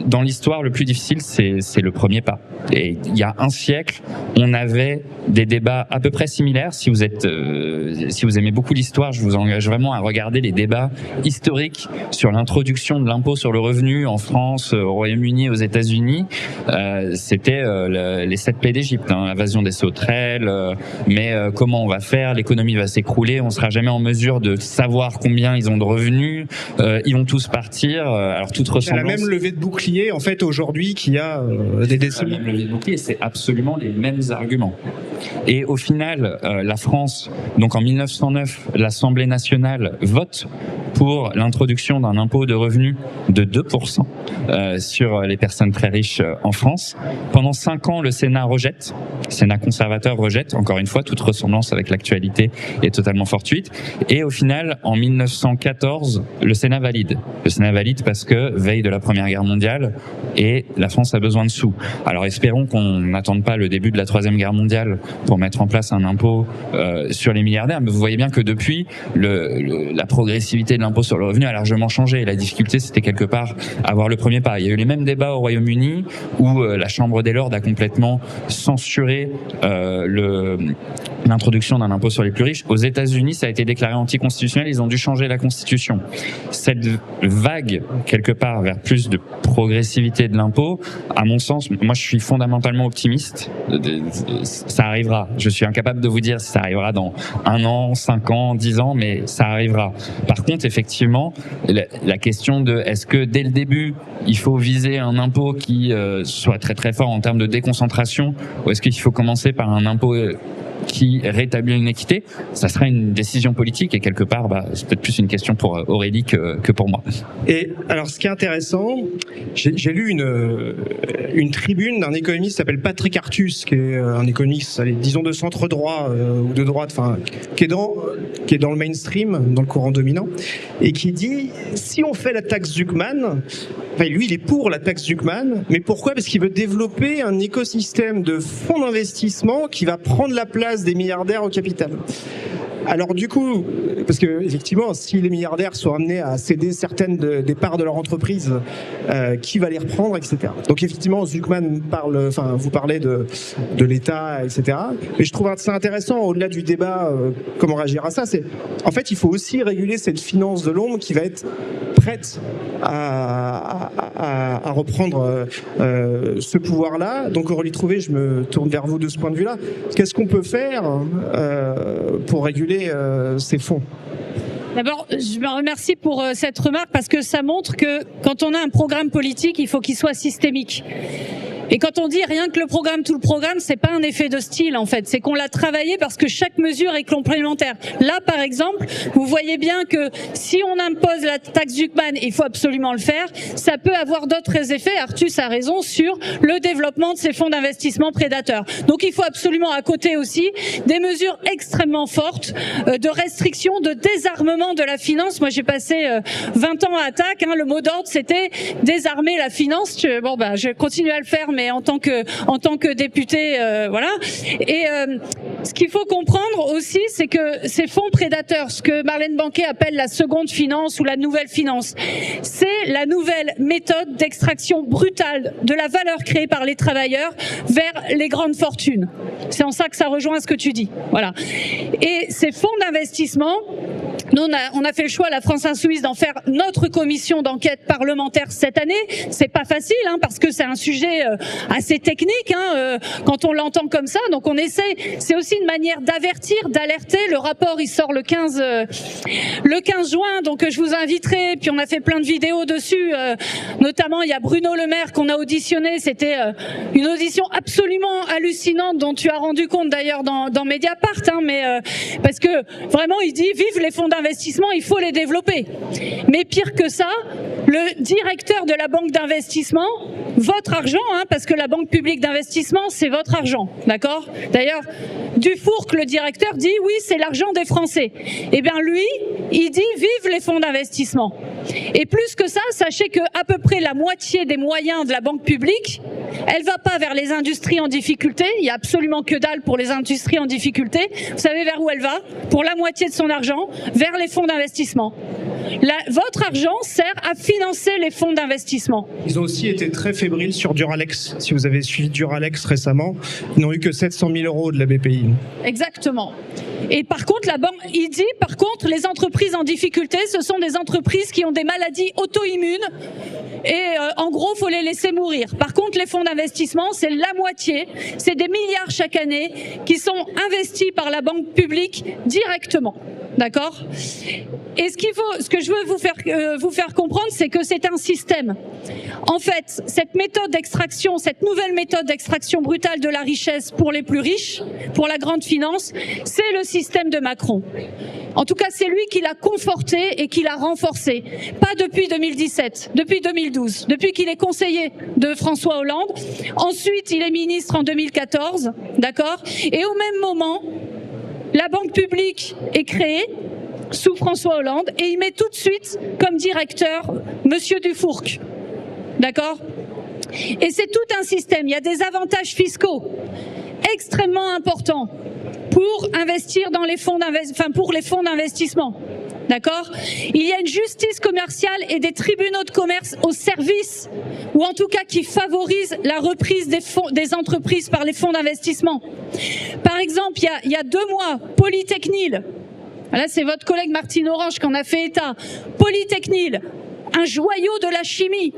Speaker 2: dans l'histoire, le plus difficile, c'est le premier pas. Et il y a un siècle, on avait des débats à peu près similaires. Si vous aimez beaucoup l'histoire, je vous engage vraiment à regarder les débats historiques sur l'introduction de l'impôt sur le revenu en France, au Royaume-Uni, aux États-Unis. C'était les 7 plaies d'Égypte, l'invasion des sauterelles, mais comment on va faire, l'économie va s'écrouler, on sera jamais en mesure de savoir combien ils ont de revenus, ils vont tous partir, alors toute ressemblance...
Speaker 1: Il y a la même levée de bouclier en fait aujourd'hui qu'il y a des décennies.
Speaker 2: La même levée de bouclier, c'est absolument les mêmes arguments. Et au final, la France, donc en 1909, l'Assemblée nationale vote pour l'introduction d'un impôt de revenu de 2% sur les personnes très riches en France. Pendant 5 ans, le Sénat rejette, le Sénat conservateur rejette, encore une fois, toute ressemblance avec l'actualité est totalement fortuite. Et au final, en 1914, le Sénat valide. Le Sénat valide parce que veille de la Première Guerre mondiale et la France a besoin de sous. Alors espérons qu'on n'attende pas le début de la Troisième Guerre mondiale pour mettre en place un impôt sur les milliardaires. Mais vous voyez bien que depuis, la progressivité de l'impôt sur le revenu a largement changé. La difficulté, c'était quelque part avoir le premier pas. Il y a eu les mêmes débats au Royaume-Uni où la Chambre des Lords a complètement censuré l'introduction d'un impôt sur les plus riches. Aux États-Unis, ça a été déclaré anticonstitutionnel, ils ont dû changer la Constitution. Cette vague, quelque part, vers plus de progressivité de l'impôt, à mon sens, moi je suis fondamentalement optimiste, ça arrivera. Je suis incapable de vous dire si ça arrivera dans 1 an, 5 ans, 10 ans, mais ça arrivera. Par contre, effectivement, la question de est-ce que dès le début, il faut viser un impôt qui soit très très fort en termes de déconcentration, ou est-ce qu'il faut commencer par un impôt qui rétablit une équité, ça sera une décision politique et quelque part, c'est peut-être plus une question pour Aurélie que pour moi.
Speaker 1: Et alors, ce qui est intéressant, j'ai lu une tribune d'un économiste qui s'appelle Patrick Artus, qui est un économiste, disons de centre droit ou de droite, enfin, qui est dans le mainstream, dans le courant dominant, et qui dit si on fait la taxe Zuckman, lui, il est pour la taxe Zuckman, mais pourquoi ? Parce qu'il veut développer un écosystème de fonds d'investissement qui va prendre la place des milliardaires au capital. Alors du coup, parce que effectivement, si les milliardaires sont amenés à céder certaines des parts de leur entreprise, qui va les reprendre, etc. Donc effectivement, Zuckman vous parlez de l'État, etc. Mais je trouve ça intéressant, au-delà du débat, comment réagir à ça, c'est en fait, il faut aussi réguler cette finance de l'ombre qui va être prête à reprendre ce pouvoir-là. Donc Aurélie Trouvé, je me tourne vers vous de ce point de vue-là. Qu'est-ce qu'on peut faire pour réguler ces fonds ?
Speaker 3: D'abord, je me remercie pour cette remarque parce que ça montre que quand on a un programme politique, il faut qu'il soit systémique. Et quand on dit rien que tout le programme, c'est pas un effet de style en fait, c'est qu'on l'a travaillé parce que chaque mesure est complémentaire. Là, par exemple, vous voyez bien que si on impose la taxe Zuckman, il faut absolument le faire. Ça peut avoir d'autres effets. Artus a raison sur le développement de ces fonds d'investissement prédateurs. Donc, il faut absolument à côté aussi des mesures extrêmement fortes de restriction, de désarmement de la finance. Moi, j'ai passé 20 ans à Attac. Le mot d'ordre, c'était désarmer la finance. Je continue à le faire, mais en tant que député, voilà. Ce qu'il faut comprendre aussi, c'est que ces fonds prédateurs, ce que Marlène Banquet appelle la seconde finance ou la nouvelle finance, c'est la nouvelle méthode d'extraction brutale de la valeur créée par les travailleurs vers les grandes fortunes. C'est en ça que ça rejoint ce que tu dis. Voilà. Et ces fonds d'investissement, nous, on a fait le choix, la France Insoumise, d'en faire notre commission d'enquête parlementaire cette année. C'est pas facile, parce que c'est un sujet assez technique, quand on l'entend comme ça. Donc on essaie, c'est aussi une manière d'avertir, d'alerter. Le rapport, il sort le 15 juin, donc je vous inviterai. Puis on a fait plein de vidéos dessus, notamment il y a Bruno Le Maire qu'on a auditionné. C'était une audition absolument hallucinante dont tu as rendu compte d'ailleurs dans Mediapart, mais parce que vraiment il dit vive les fonds d'investissement, il faut les développer. Mais pire que ça, le directeur de la banque d'investissement, votre argent, parce que la banque publique d'investissement, c'est votre argent, d'accord? D'ailleurs, Dufourcq, le directeur, dit oui, c'est l'argent des Français. Eh bien lui, il dit vive les fonds d'investissement. Et plus que ça, sachez que à peu près la moitié des moyens de la banque publique, elle va pas vers les industries en difficulté. Il y a absolument que dalle pour les industries en difficulté. Vous savez vers où elle va? Pour la moitié de son argent, vers les fonds d'investissement. Votre argent sert à financer les fonds d'investissement.
Speaker 1: Ils ont aussi été très fébriles sur Duralex. Si vous avez suivi Duralex récemment, ils n'ont eu que 700 000 € de la BPI.
Speaker 3: Exactement. Et par contre, la banque, il dit, par contre, les entreprises en difficulté, ce sont des entreprises qui ont des maladies auto-immunes et en gros, faut les laisser mourir. Par contre, les fonds d'investissement, c'est la moitié, c'est des milliards chaque année qui sont investis par la banque publique directement. D'accord? Et ce que je veux vous faire comprendre, c'est que c'est un système. En fait, cette méthode d'extraction, cette nouvelle méthode d'extraction brutale de la richesse pour les plus riches, pour la grande finance, c'est le système de Macron. En tout cas, c'est lui qui l'a conforté et qui l'a renforcé. Pas depuis 2017, depuis 2012, depuis qu'il est conseiller de François Hollande. Ensuite, il est ministre en 2014, d'accord? Et au même moment, la banque publique est créée sous François Hollande et il met tout de suite comme directeur Monsieur Dufourcq. D'accord? Et c'est tout un système. Il y a des avantages fiscaux extrêmement importants pour investir dans les fonds pour les fonds d'investissement. D'accord? Il y a une justice commerciale et des tribunaux de commerce au service, ou en tout cas qui favorisent la reprise des entreprises par les fonds d'investissement. Par exemple, il y a 2 mois, Polytechnil, là c'est votre collègue Martine Orange qui en a fait état, Polytechnil, un joyau de la chimie.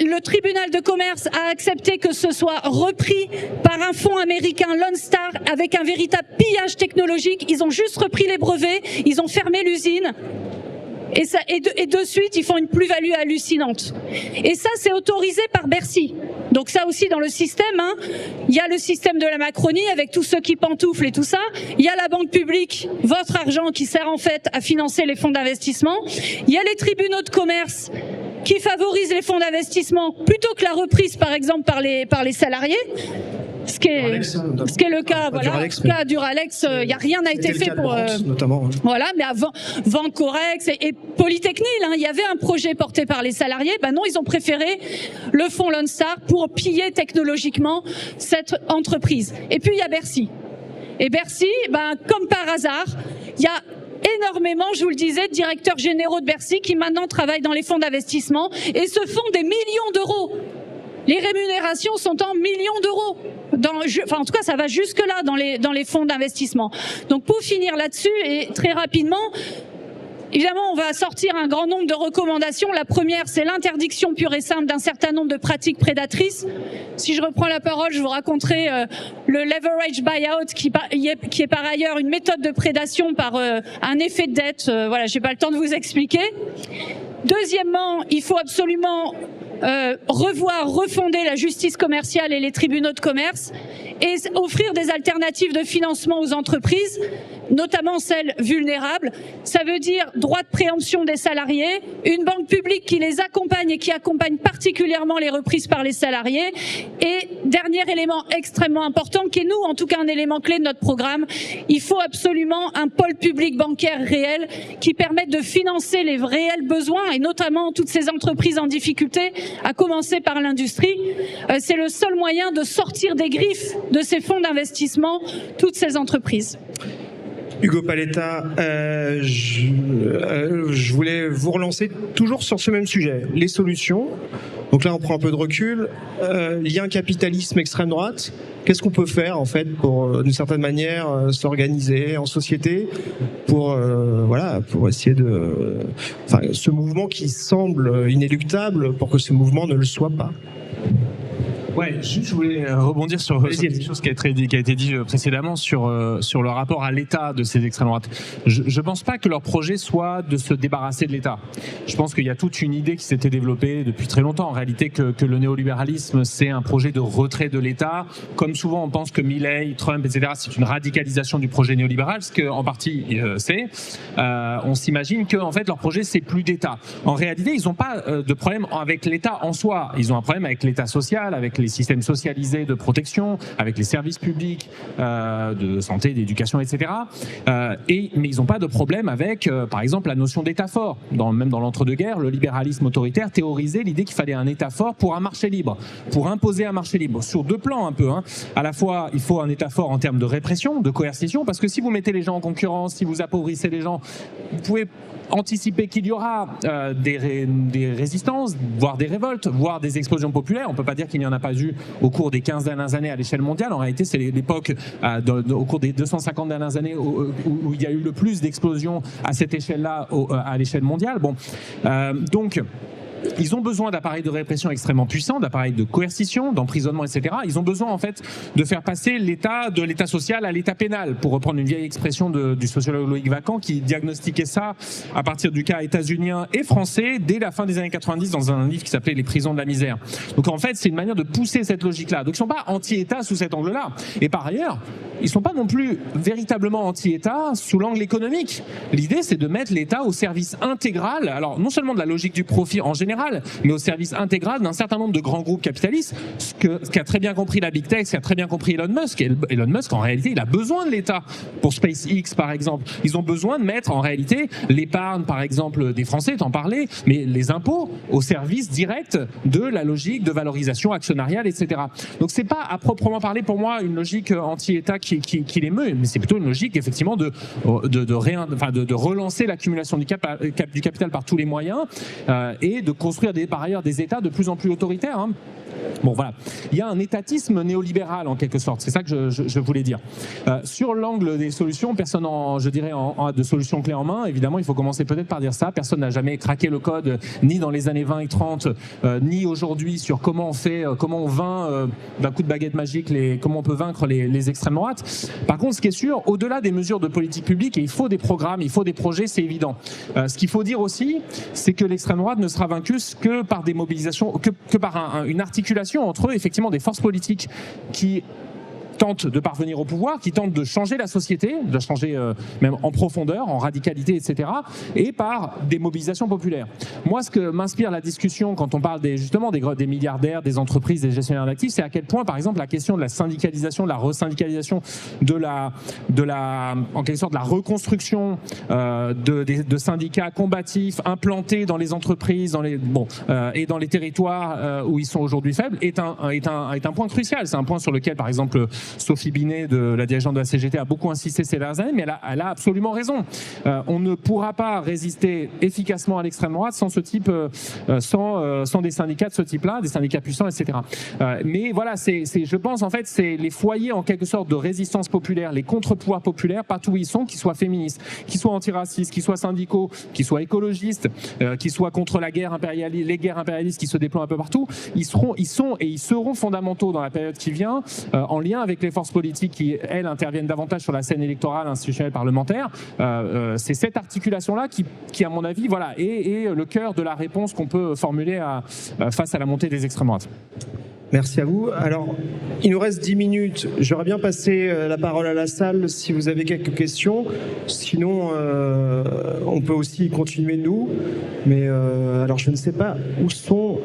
Speaker 3: Le tribunal de commerce a accepté que ce soit repris par un fonds américain Lone Star avec un véritable pillage technologique. Ils ont juste repris les brevets, ils ont fermé l'usine et de suite ils font une plus-value hallucinante. Et ça c'est autorisé par Bercy. Donc ça aussi dans le système, il y a le système de la Macronie avec tous ceux qui pantouflent et tout ça. Il y a la banque publique, votre argent qui sert en fait à financer les fonds d'investissement. Il y a les tribunaux de commerce qui favorisent les fonds d'investissement plutôt que la reprise par exemple par les salariés. Ce qui est le cas, voilà. Le cas Duralex, il n'y a rien n'a été fait pour.
Speaker 1: Notamment.
Speaker 3: Voilà, mais avant Vancorex et Polytechnil, il y avait un projet porté par les salariés. Ben non, ils ont préféré le fonds Lone Star pour piller technologiquement cette entreprise. Et puis il y a Bercy. Et Bercy, comme par hasard, il y a énormément, je vous le disais, de directeurs généraux de Bercy qui maintenant travaillent dans les fonds d'investissement et se font des millions d'euros. Les rémunérations sont en millions d'euros. En tout cas, ça va jusque-là dans les fonds d'investissement. Donc, pour finir là-dessus, et très rapidement, évidemment, on va sortir un grand nombre de recommandations. La première, c'est l'interdiction pure et simple d'un certain nombre de pratiques prédatrices. Si je reprends la parole, je vous raconterai le leverage buyout, qui est par ailleurs une méthode de prédation par un effet de dette. Voilà, j'ai pas le temps de vous expliquer. Deuxièmement, il faut absolument refonder la justice commerciale et les tribunaux de commerce et offrir des alternatives de financement aux entreprises, notamment celles vulnérables. Ça veut dire droit de préemption des salariés, une banque publique qui les accompagne et qui accompagne particulièrement les reprises par les salariés. Et dernier élément extrêmement important, qui est nous, en tout cas un élément clé de notre programme, il faut absolument un pôle public bancaire réel qui permette de financer les réels besoins et notamment toutes ces entreprises en difficulté, à commencer par l'industrie. C'est le seul moyen de sortir des griffes de ces fonds d'investissement toutes ces entreprises.
Speaker 1: Hugo Paletta, je voulais vous relancer toujours sur ce même sujet, les solutions. Donc là, on prend un peu de recul. Lien capitalisme extrême droite. Qu'est-ce qu'on peut faire en fait pour, d'une certaine manière, s'organiser en société pour essayer de, ce mouvement qui semble inéluctable, pour que ce mouvement ne le soit pas.
Speaker 4: Ouais, je voulais rebondir sur quelque chose qui a été dit précédemment sur le rapport à l'État de ces extrêmes droites. Je pense pas que leur projet soit de se débarrasser de l'État. Je pense qu'il y a toute une idée qui s'était développée depuis très longtemps en réalité que le néolibéralisme c'est un projet de retrait de l'État. Comme souvent on pense que Milley, Trump, etc. c'est une radicalisation du projet néolibéral, ce qu'en partie c'est. On s'imagine que en fait leur projet c'est plus d'État. En réalité ils n'ont pas de problème avec l'État en soi. Ils ont un problème avec l'État social, avec les systèmes socialisés de protection, avec les services publics de santé, d'éducation, etc. Mais ils n'ont pas de problème avec, par exemple, la notion d'État fort. Même dans l'entre-deux-guerres, le libéralisme autoritaire théorisait l'idée qu'il fallait un État fort pour un marché libre, pour imposer un marché libre, sur deux plans un peu. À la fois, il faut un État fort en termes de répression, de coercition, parce que si vous mettez les gens en concurrence, si vous appauvrissez les gens, vous pouvez anticiper qu'il y aura des résistances, voire des révoltes, voire des explosions populaires. On ne peut pas dire qu'il n'y en a pas eu au cours des 15 dernières années à l'échelle mondiale. En réalité, c'est l'époque, au cours des 250 dernières années, où il y a eu le plus d'explosions à cette échelle-là, à l'échelle mondiale. Donc, ils ont besoin d'appareils de répression extrêmement puissants, d'appareils de coercition, d'emprisonnement, etc. Ils ont besoin en fait de faire passer l'État de l'État social à l'État pénal, pour reprendre une vieille expression du sociologue Loïc Vacan qui diagnostiquait ça à partir du cas états-unien et français dès la fin des années 90 dans un livre qui s'appelait Les prisons de la misère. Donc en fait, c'est une manière de pousser cette logique-là. Donc ils ne sont pas anti-État sous cet angle-là. Et par ailleurs, ils ne sont pas non plus véritablement anti-État sous l'angle économique. L'idée, c'est de mettre l'État au service intégral, alors non seulement de la logique du profit en général, mais au service intégral d'un certain nombre de grands groupes capitalistes, ce qu'a très bien compris la Big Tech, ce qu'a très bien compris Elon Musk. Elon Musk, en réalité, il a besoin de l'État. Pour SpaceX, par exemple, ils ont besoin de mettre, en réalité, l'épargne, par exemple, des Français, t'en parlais, mais les impôts au service direct de la logique de valorisation actionnariale, etc. Donc c'est pas, à proprement parler, pour moi, une logique anti-État qui les meut, mais c'est plutôt une logique, effectivement, de relancer l'accumulation du capital par tous les moyens et de construire par ailleurs des États de plus en plus autoritaires. Bon voilà, il y a un étatisme néolibéral en quelque sorte, c'est ça que je voulais dire. Sur l'angle des solutions, personne de solutions clés en main. Évidemment, il faut commencer peut-être par dire ça. Personne n'a jamais craqué le code, ni dans les années 20 et 30, ni aujourd'hui sur comment on vainc d'un coup de baguette magique, comment on peut vaincre les extrêmes droites. Par contre, ce qui est sûr, au-delà des mesures de politique publique, et il faut des programmes, il faut des projets, c'est évident. Ce qu'il faut dire aussi, c'est que l'extrême droite ne sera vaincue que par des mobilisations, que par une articulation entre eux, effectivement, des forces politiques qui tentent de parvenir au pouvoir, qui tentent de changer la société, de changer même en profondeur, en radicalité, etc., et par des mobilisations populaires. Moi, ce que m'inspire la discussion quand on parle justement des milliardaires, des entreprises, des gestionnaires d'actifs, c'est à quel point, par exemple, la question de la syndicalisation, de la resyndicalisation, en quelque sorte, de la reconstruction de syndicats combatifs implantés dans les entreprises, et dans les territoires où ils sont aujourd'hui faibles, est un point crucial. C'est un point sur lequel, par exemple, Sophie Binet, la dirigeante de la CGT, a beaucoup insisté ces dernières années, mais elle a absolument raison. On ne pourra pas résister efficacement à l'extrême droite sans ce type, sans des syndicats de ce type-là, des syndicats puissants, etc. Mais voilà, je pense en fait, c'est les foyers en quelque sorte de résistance populaire, les contre-pouvoirs populaires, partout où ils sont, qu'ils soient féministes, qu'ils soient antiracistes, qu'ils soient syndicaux, qu'ils soient écologistes, qu'ils soient contre les guerres impérialistes qui se déploient un peu partout, ils seront fondamentaux dans la période qui vient, en lien avec les forces politiques qui, elles, interviennent davantage sur la scène électorale, institutionnelle, parlementaire. C'est cette articulation-là qui, à mon avis, est le cœur de la réponse qu'on peut formuler face à la montée des extrêmes droites.
Speaker 1: Merci à vous. Alors, il nous reste 10 minutes. J'aurais bien passé la parole à la salle si vous avez quelques questions. Sinon, on peut aussi continuer nous. Mais alors, je ne sais pas où sont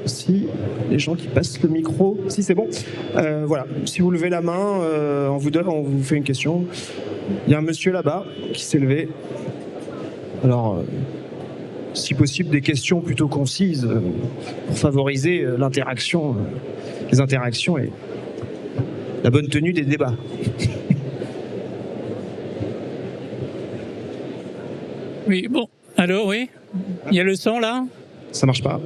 Speaker 1: les gens qui passent le micro. Si, c'est bon. Voilà. Si vous levez la main, on vous fait une question. Il y a un monsieur là-bas qui s'est levé. Alors, si possible, des questions plutôt concises pour favoriser les interactions. la bonne tenue des débats.
Speaker 5: Oui, bon. Allô, oui. Il y a le son là.
Speaker 1: Ça marche pas.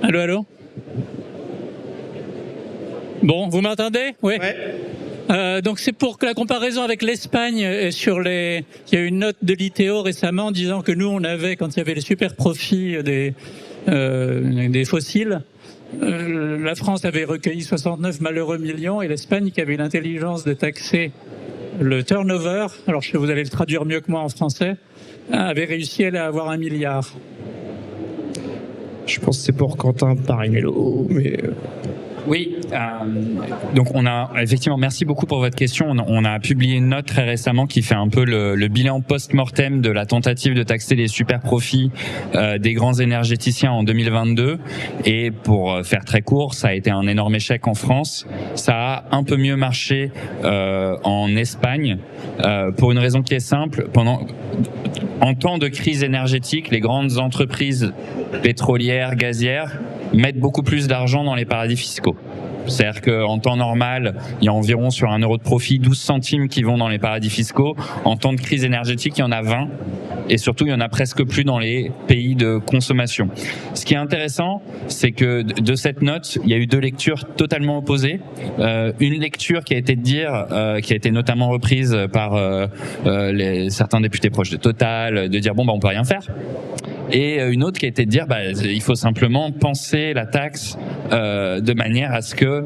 Speaker 5: Allô, allô. Bon, vous m'entendez? Oui.
Speaker 1: Ouais.
Speaker 5: Donc c'est pour que la comparaison avec l'Espagne il y a eu une note de l'ITEO récemment disant que nous on avait, quand il y avait les super profits des fossiles, la France avait recueilli 69 malheureux millions et l'Espagne, qui avait l'intelligence de taxer le turnover, alors vous allez le traduire mieux que moi en français, avait réussi à avoir 1 milliard.
Speaker 1: Je pense que c'est pour Quentin Parinello, mais...
Speaker 2: Oui, donc on a effectivement, merci beaucoup pour votre question. On a publié une note très récemment qui fait un peu le bilan post-mortem de la tentative de taxer les super profits des grands énergéticiens en 2022. Et pour faire très court, ça a été un énorme échec en France. Ça a un peu mieux marché en Espagne pour une raison qui est simple. En temps de crise énergétique, les grandes entreprises pétrolières, gazières mettent beaucoup plus d'argent dans les paradis fiscaux. C'est-à-dire qu'en temps normal, il y a environ sur 1 euro de profit 12 centimes qui vont dans les paradis fiscaux. En temps de crise énergétique, il y en a 20. Et surtout, il y en a presque plus dans les pays de consommation. Ce qui est intéressant, c'est que de cette note, il y a eu 2 lectures totalement opposées. Une lecture qui a été de dire, qui a été notamment reprise par certains députés proches de Total, de dire bon, on peut rien faire. Et une autre qui a été de dire il faut simplement penser la taxe de manière à ce que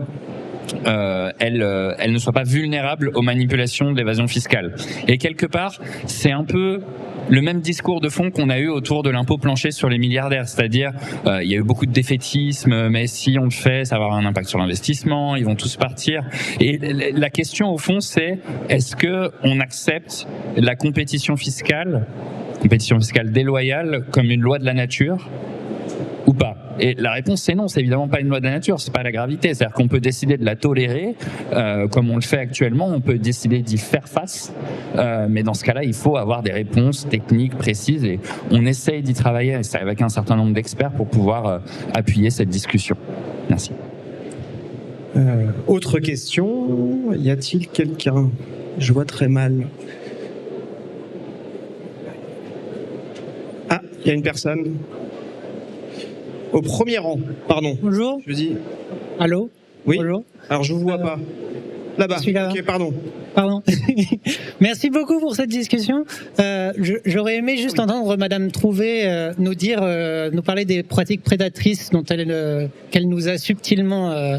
Speaker 2: elle ne soit pas vulnérable aux manipulations de l'évasion fiscale. Et quelque part, c'est un peu le même discours de fond qu'on a eu autour de l'impôt plancher sur les milliardaires, c'est-à-dire il y a eu beaucoup de défaitisme, mais si on le fait, ça va avoir un impact sur l'investissement, ils vont tous partir. Et la question au fond, c'est est-ce que on accepte la compétition fiscale déloyale comme une loi de la nature ou pas? Et la réponse c'est non, c'est évidemment pas une loi de la nature, c'est pas la gravité, c'est-à-dire qu'on peut décider de la tolérer comme on le fait actuellement, on peut décider d'y faire face, mais dans ce cas-là il faut avoir des réponses techniques précises et on essaye d'y travailler avec un certain nombre d'experts pour pouvoir appuyer cette discussion. Merci.
Speaker 1: Autre question, y a-t-il quelqu'un? Je vois très mal. Ah, il y a une personne. Au premier rang, pardon.
Speaker 6: Bonjour.
Speaker 1: Je dis.
Speaker 6: Allô.
Speaker 1: Oui.
Speaker 6: Bonjour.
Speaker 1: Alors je vous vois pas. Là-bas. Ok, pardon.
Speaker 6: Pardon. Merci beaucoup pour cette discussion. J'aurais aimé juste entendre Madame Trouvé nous parler des pratiques prédatrices dont qu'elle nous a subtilement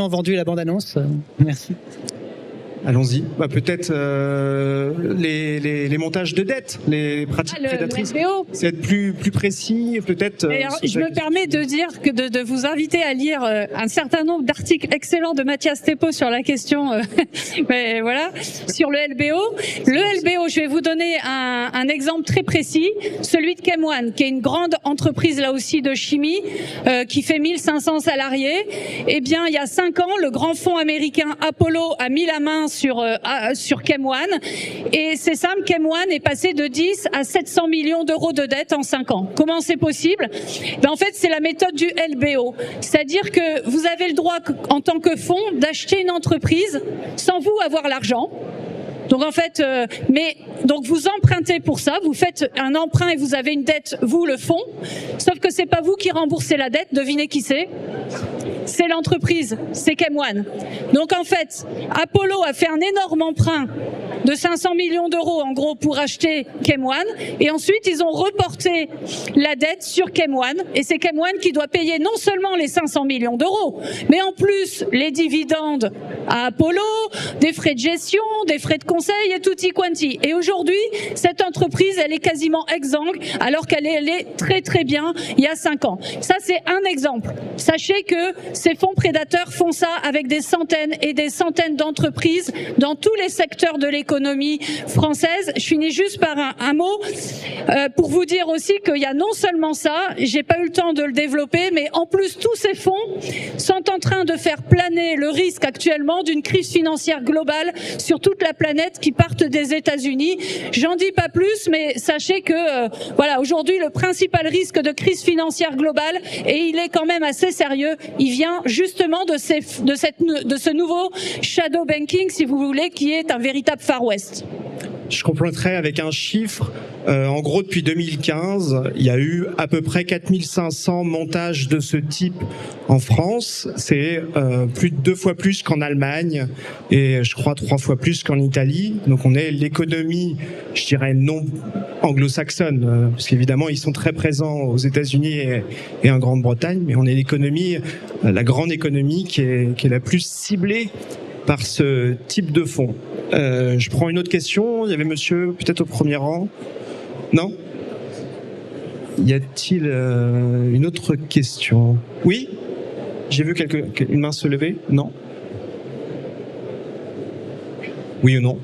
Speaker 6: vendu la bande-annonce. Merci.
Speaker 1: Allons-y. Peut-être les montages de dettes, les pratiques prédatrices. C'est être plus précis, peut-être.
Speaker 3: Je me permets de dire de vous inviter à lire un certain nombre d'articles excellents de Mathias Thépaut sur la question, mais voilà, sur le LBO. Le LBO, je vais vous donner un exemple très précis, celui de Chem One, qui est une grande entreprise là aussi de chimie, qui fait 1500 salariés. Eh bien, il y a 5 ans, le grand fonds américain Apollo a mis la main sur Chem One, et c'est simple, Chem One est passé de 10 à 700 millions d'euros de dettes en 5 ans. Comment c'est possible? En fait, c'est la méthode du LBO, c'est-à-dire que vous avez le droit en tant que fonds d'acheter une entreprise sans vous avoir l'argent. Donc en fait, donc vous empruntez pour ça, vous faites un emprunt et vous avez une dette, vous le fonds, sauf que c'est pas vous qui remboursez la dette, devinez qui c'est? C'est l'entreprise, c'est Chem One. Donc en fait, Apollo a fait un énorme emprunt de 500 millions d'euros en gros pour acheter Chem One, et ensuite ils ont reporté la dette sur Chem One, et c'est Chem One qui doit payer non seulement les 500 millions d'euros, mais en plus les dividendes à Apollo, des frais de gestion, des frais de conseil et tutti quanti. Et aujourd'hui, cette entreprise, elle est quasiment exsangue, alors qu'elle est très très bien il y a 5 ans. Ça, c'est un exemple. Sachez que Ces fonds prédateurs font ça avec des centaines et des centaines d'entreprises dans tous les secteurs de l'économie française. Je finis juste par un mot pour vous dire aussi qu'il y a non seulement ça, j'ai pas eu le temps de le développer, mais en plus tous ces fonds sont en train de faire planer le risque actuellement d'une crise financière globale sur toute la planète qui partent des États-Unis. J'en dis pas plus, mais sachez que voilà, aujourd'hui le principal risque de crise financière globale, et il est quand même assez sérieux, il vient justement de ce nouveau shadow banking, si vous voulez, qui est un véritable Far West.
Speaker 1: Je compléterai avec un chiffre. En gros, depuis 2015, il y a eu à peu près 4500 montages de ce type en France. C'est plus de 2 fois plus qu'en Allemagne et je crois 3 fois plus qu'en Italie. Donc on est l'économie, je dirais, non anglo-saxonne, parce qu'évidemment ils sont très présents aux États-Unis et en Grande-Bretagne, mais on est l'économie, la grande économie qui est la plus ciblée par ce type de fonds. Je prends une autre question. Il y avait monsieur, peut-être au premier rang. Non ? Y a-t-il une autre question ? Oui ? J'ai vu une main se lever. Non ? Oui ou non ?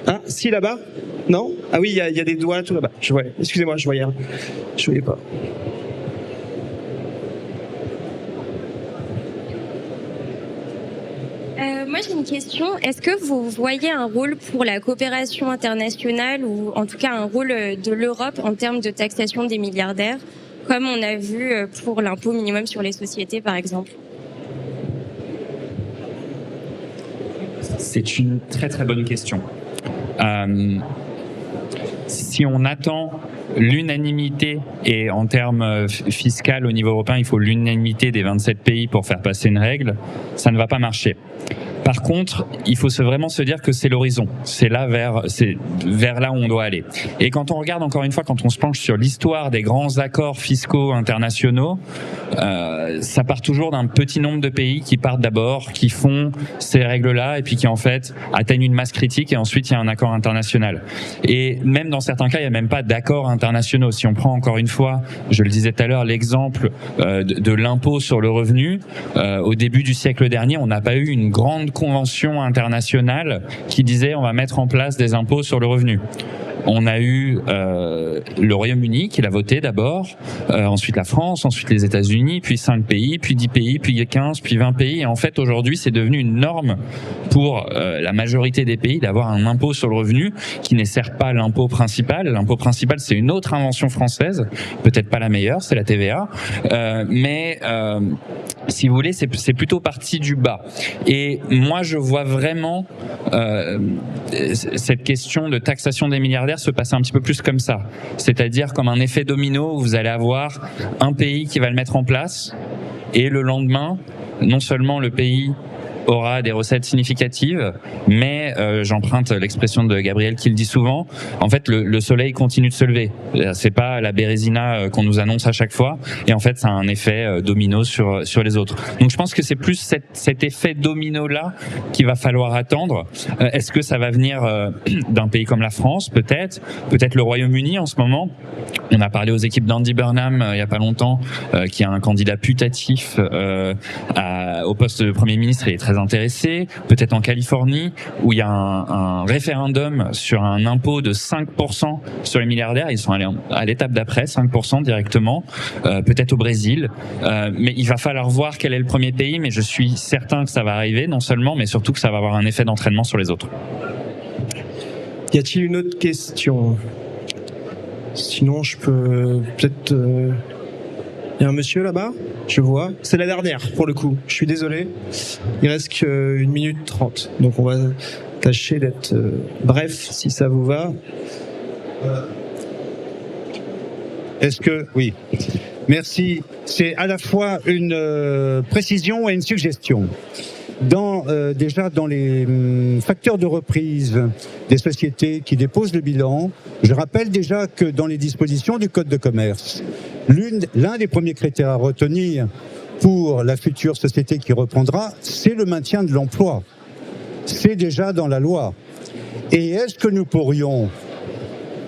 Speaker 1: Ah, si, là-bas ? Non ? Ah oui, il y a des doigts tout là-bas. Je voyais. Excusez-moi, je voyais pas.
Speaker 7: Moi, j'ai une question. Est-ce que vous voyez un rôle pour la coopération internationale ou en tout cas un rôle de l'Europe en termes de taxation des milliardaires, comme on a vu pour l'impôt minimum sur les sociétés, par exemple ?
Speaker 2: C'est une très très bonne question. Si on attend l'unanimité, et en termes fiscaux au niveau européen, il faut l'unanimité des 27 pays pour faire passer une règle, ça ne va pas marcher. Par contre, il faut vraiment se dire que c'est l'horizon, c'est vers là où on doit aller. Et quand on regarde encore une fois, quand on se penche sur l'histoire des grands accords fiscaux internationaux, ça part toujours d'un petit nombre de pays qui partent d'abord, qui font ces règles-là et puis qui en fait atteignent une masse critique et ensuite il y a un accord international. Et même dans certains cas, il n'y a même pas d'accords internationaux. Si on prend encore une fois, je le disais tout à l'heure, l'exemple de l'impôt sur le revenu, au début du siècle dernier, on n'a pas eu une grande convention internationale qui disait on va mettre en place des impôts sur le revenu. On a eu le Royaume-Uni qui l'a voté d'abord, ensuite la France, ensuite les États-Unis, puis 5 pays, puis 10 pays, puis 15, puis 20 pays. Et en fait, aujourd'hui, c'est devenu une norme pour la majorité des pays d'avoir un impôt sur le revenu qui n'est certes pas l'impôt principal. L'impôt principal, c'est une autre invention française, peut-être pas la meilleure, c'est la TVA. Mais si vous voulez, c'est plutôt parti du bas. Et moi, je vois vraiment cette question de taxation des milliardaires se passer un petit peu plus comme ça. C'est-à-dire comme un effet domino où vous allez avoir un pays qui va le mettre en place et le lendemain, non seulement le pays aura des recettes significatives, mais j'emprunte l'expression de Gabriel qui le dit souvent, en fait le soleil continue de se lever. C'est pas la bérésina qu'on nous annonce à chaque fois, et en fait ça a un effet domino sur les autres. Donc je pense que c'est plus cet effet domino-là qu'il va falloir attendre. Est-ce que ça va venir d'un pays comme la France, peut-être le Royaume-Uni en ce moment. On a parlé aux équipes d'Andy Burnham il y a pas longtemps, qui est un candidat putatif au poste de Premier ministre et est très intéressé, peut-être en Californie, où il y a un référendum sur un impôt de 5% sur les milliardaires. Ils sont allés à l'étape d'après, 5% directement, peut-être au Brésil. Mais il va falloir voir quel est le premier pays, mais je suis certain que ça va arriver, non seulement, mais surtout que ça va avoir un effet d'entraînement sur les autres.
Speaker 1: Y a-t-il une autre question ? Sinon, je peux peut-être... Il y a un monsieur là-bas, je vois. C'est la dernière, pour le coup. Je suis désolé. Il reste qu'1 minute 30. Donc, on va tâcher d'être bref, si ça vous va.
Speaker 8: Est-ce que... Oui. Merci. C'est à la fois une précision et une suggestion. Déjà dans les facteurs de reprise des sociétés qui déposent le bilan, je rappelle déjà que dans les dispositions du Code de commerce, l'un des premiers critères à retenir pour la future société qui reprendra, c'est le maintien de l'emploi. C'est déjà dans la loi. Et est-ce que nous pourrions,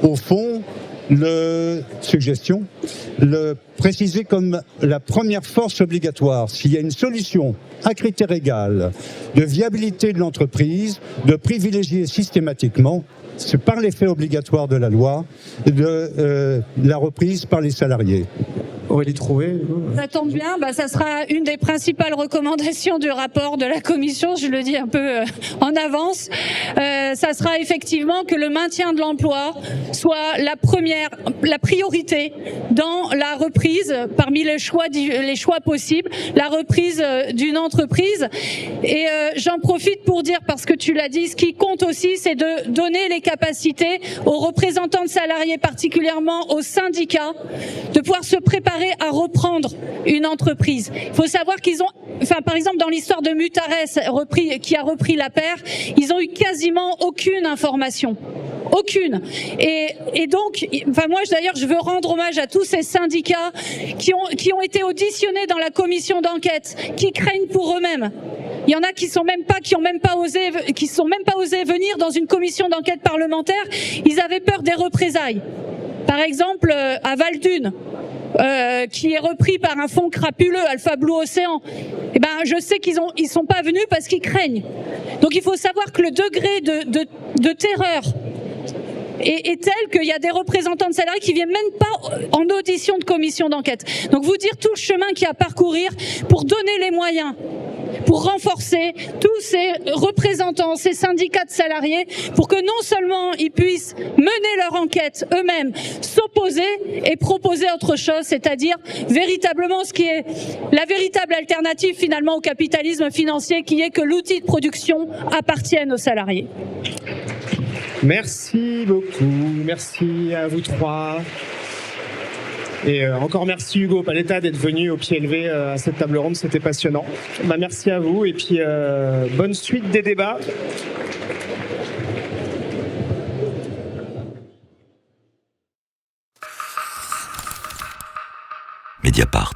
Speaker 8: au fond, le préciser comme la première force obligatoire. S'il y a une solution à critères égal de viabilité de l'entreprise, de privilégier systématiquement, c'est par l'effet obligatoire de la loi, la reprise par les salariés.
Speaker 1: Aurélie Trouvé.
Speaker 3: Ça tombe bien, ça sera une des principales recommandations du rapport de la Commission, je le dis un peu en avance. Ça sera effectivement que le maintien de l'emploi soit la priorité dans la reprise, parmi les choix possibles, la reprise d'une entreprise. Et j'en profite pour dire, parce que tu l'as dit, ce qui compte aussi, c'est de donner les capacités aux représentants de salariés, particulièrement aux syndicats, de pouvoir se préparer à reprendre une entreprise. Il faut savoir qu'ils ont, par exemple dans l'histoire de Mutares qui a repris la paire, ils ont eu quasiment aucune information. Aucune. Et donc, moi d'ailleurs, je veux rendre hommage à tous ces syndicats qui ont été auditionnés dans la commission d'enquête, qui craignent pour eux-mêmes. Il y en a qui sont même pas osés venir dans une commission d'enquête parlementaire. Ils avaient peur des représailles. Par exemple, à Val-d'Une, qui est repris par un fonds crapuleux, Alpha Blue Océan. Je sais qu'ils sont pas venus parce qu'ils craignent. Donc il faut savoir que le degré de terreur est tel qu'il y a des représentants de salariés qui viennent même pas en audition de commission d'enquête. Donc vous dire tout le chemin qu'il y a à parcourir pour donner les moyens, pour renforcer tous ces représentants, ces syndicats de salariés, pour que non seulement ils puissent mener leur enquête eux-mêmes, s'opposer et proposer autre chose, c'est-à-dire véritablement ce qui est la véritable alternative finalement au capitalisme financier, qui est que l'outil de production appartienne aux salariés.
Speaker 1: Merci beaucoup, merci à vous trois. Et encore merci Hugo Paletta d'être venu au pied levé à cette table ronde, c'était passionnant. Merci à vous et puis bonne suite des débats.
Speaker 9: Mediapart.